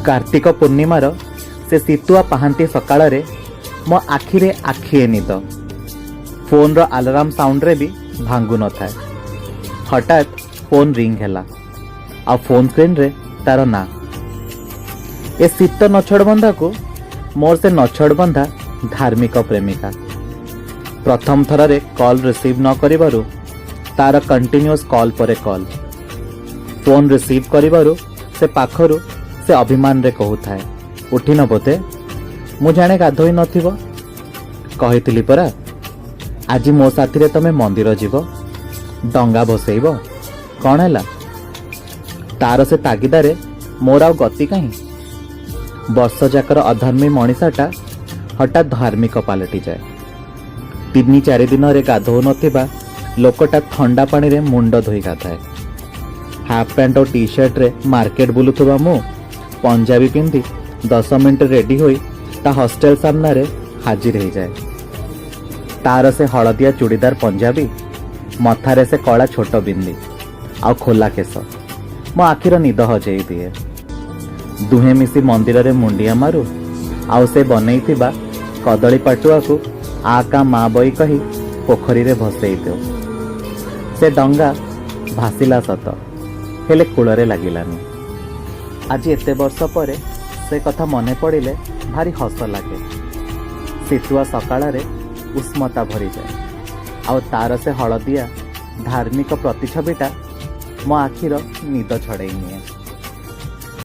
कार्तिक पूर्णिमार से शीतुआ पहांती सकाळ मो आखिरे आखिए निद। फोन रो अलार्म साउंड रे भी भांगु न थाए। हठात फोन रिंग हैला आ फोन स्क्रीन रे तार ना। ए शीत नछड़ बंधा को मोर से नछड़ बंधा धार्मिक प्रेमिका प्रथम थर रे कॉल रिसीव न करिबारु तार कंटिन्यूअस कॉल परे कॉल। फोन रिसीव करिबारु से पाखरु से अभिमान रे कहूथाए उठी न बोते मु जाने गाधोई नथिबो कहितली परा आज मो साथी रे तमे मंदिर जीव डंगा भसेइबो कौन हैला। तार से तागिदारे मोर आ गति कहीं। वर्ष जाकर अधर्मी मनीषाटा हठात धार्मिक पलटि जाए। 3-4 दिन रे गाधो नथिबा लोकटा ठंडा पानी रे मुंड धोई गाधाए। हाफ पैंट और टी शर्ट रे मार्केट बुलुथुबा मु पंजाबी पिंधि 10 मिनट रेडी होई ता हॉस्टेल सामना रे हाजिर हो जाए। तार से हलदिया चूड़ीदार पंजाबी मथारे से कला छोट बिंदी आ खोला केस मो आखिर निद हजेई दिए। दुहे मिसी मंदिर रे मुंडिया मारू आउ से बनईथिबा कदली पाटुआ को आ का माँ बई कही पोखरी रे भसई दो। से डंगा भासिला सत हेले कूଳରେ लागिलानी। आज एते वर्ष परे से कथा मने पड़िले भारी हस लगे। शीतुआ सकाळ रे उष्मता भरी जाए आउ तार से हलदिया धार्मिक प्रतिछबिटा मो आखिर निद छड़ाई निए।